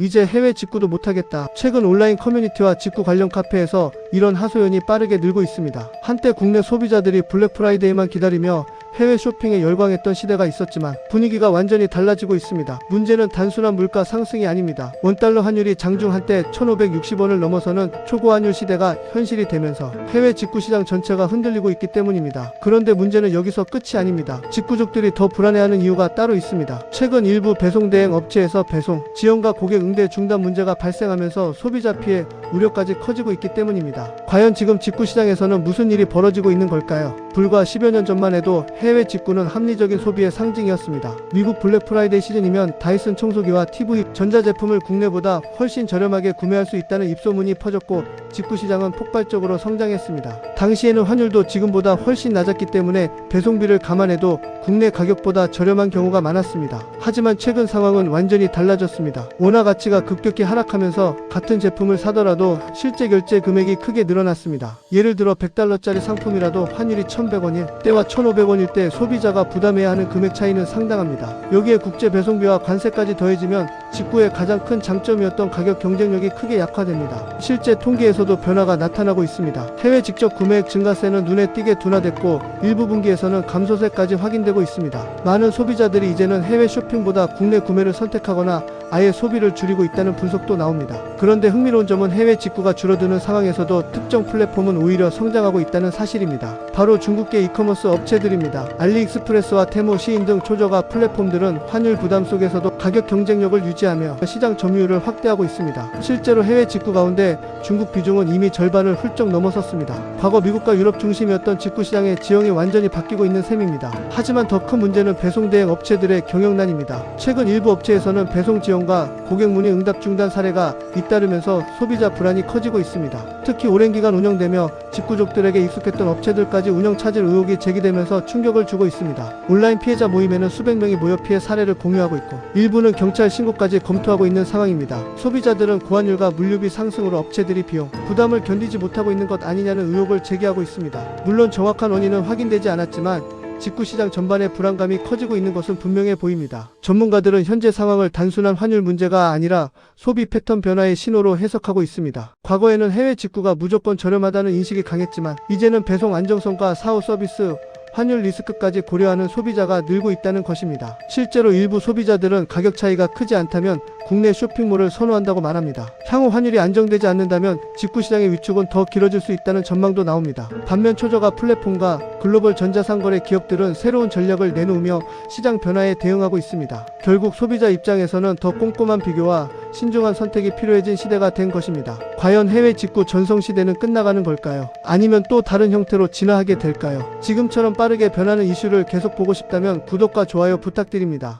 이제 해외 직구도 못하겠다. 최근 온라인 커뮤니티와 직구 관련 카페에서 이런 하소연이 빠르게 늘고 있습니다. 한때 국내 소비자들이 블랙 프라이데이만 기다리며 해외 쇼핑에 열광했던 시대가 있었지만 분위기가 완전히 달라지고 있습니다. 문제는 단순한 물가 상승이 아닙니다. 원달러 환율이 장중 한때 1,560원을 넘어서는 초고환율 시대가 현실이 되면서 해외 직구 시장 전체가 흔들리고 있기 때문입니다. 그런데 문제는 여기서 끝이 아닙니다. 직구족들이 더 불안해하는 이유가 따로 있습니다. 최근 일부 배송 대행 업체에서 배송 지연과 고객 응대 중단 문제가 발생하면서 소비자 피해 우려까지 커지고 있기 때문입니다. 과연 지금 직구 시장에서는 무슨 일이 벌어지고 있는 걸까요? 불과 10여 년 전만 해도 해외 직구는 합리적인 소비의 상징이었습니다. 미국 블랙 프라이데이 시즌이면 다이슨 청소기와 TV, 전자제품을 국내보다 훨씬 저렴하게 구매할 수 있다는 입소문이 퍼졌고 직구 시장은 폭발적으로 성장했습니다. 당시에는 환율도 지금보다 훨씬 낮았기 때문에 배송비를 감안해도 국내 가격보다 저렴한 경우가 많았습니다. 하지만 최근 상황은 완전히 달라졌습니다. 원화 가치가 급격히 하락하면서 같은 제품을 사더라도 실제 결제 금액이 크게 늘어났습니다. 예를 들어 100달러짜리 상품이라도 환율이 1,100원일 때와 1,500원일 때 소비자가 부담해야 하는 금액 차이는 상당합니다. 여기에 국제 배송비와 관세까지 더해지면 직구의 가장 큰 장점이었던 가격 경쟁력이 크게 약화됩니다. 실제 통계에서도 변화가 나타나고 있습니다. 해외 직접 구매액 증가세는 눈에 띄게 둔화됐고 일부 분기에서는 감소세까지 확인되고 있습니다. 많은 소비자들이 이제는 해외 쇼핑보다 국내 구매를 선택하거나 아예 소비를 줄이고 있다는 분석도 나옵니다. 그런데 흥미로운 점은 해외 직구가 줄어드는 상황에서도 특정 플랫폼은 오히려 성장하고 있다는 사실입니다. 바로 중국계 이커머스 업체들입니다. 알리익스프레스와 테무, 시인 등 초저가 플랫폼들은 환율 부담 속에서도 가격 경쟁력을 유지하며 시장 점유율을 확대하고 있습니다. 실제로 해외 직구 가운데 중국 비중은 이미 절반을 훌쩍 넘어섰습니다. 과거 미국과 유럽 중심이었던 직구 시장의 지형이 완전히 바뀌고 있는 셈입니다. 하지만 더 큰 문제는 배송 대행 업체들의 경영난입니다. 최근 일부 업체에서는 배송 지연과 고객 문의 응답 중단 사례가 잇따르면서 소비자 불안이 커지고 있습니다. 특히 오랜 기간 운영되며 직구족들에게 익숙했던 업체들까지 운영 차질 의혹이 제기되면서 충격을 주고 있습니다. 온라인 피해자 모임에는 수백 명이 모여 피해 사례를 공유하고 있고 일부는 경찰 신고까지 검토하고 있는 상황입니다. 소비자들은 고환율과 물류비 상승으로 업체들이 비용 부담을 견디지 못하고 있는 것 아니냐는 의혹을 제기하고 있습니다. 물론 정확한 원인은 확인되지 않았지만 직구 시장 전반의 불안감이 커지고 있는 것은 분명해 보입니다. 전문가들은 현재 상황을 단순한 환율 문제가 아니라 소비 패턴 변화의 신호로 해석하고 있습니다. 과거에는 해외 직구가 무조건 저렴하다는 인식이 강했지만 이제는 배송 안정성과 사후 서비스, 환율 리스크까지 고려하는 소비자가 늘고 있다는 것입니다. 실제로 일부 소비자들은 가격 차이가 크지 않다면 국내 쇼핑몰을 선호한다고 말합니다. 향후 환율이 안정되지 않는다면 직구 시장의 위축은 더 길어질 수 있다는 전망도 나옵니다. 반면 초저가 플랫폼과 글로벌 전자상거래 기업들은 새로운 전략을 내놓으며 시장 변화에 대응하고 있습니다. 결국 소비자 입장에서는 더 꼼꼼한 비교와 신중한 선택이 필요해진 시대가 된 것입니다. 과연 해외 직구 전성시대는 끝나가는 걸까요? 아니면 또 다른 형태로 진화하게 될까요? 지금처럼 빠르게 변하는 이슈를 계속 보고 싶다면 구독과 좋아요 부탁드립니다.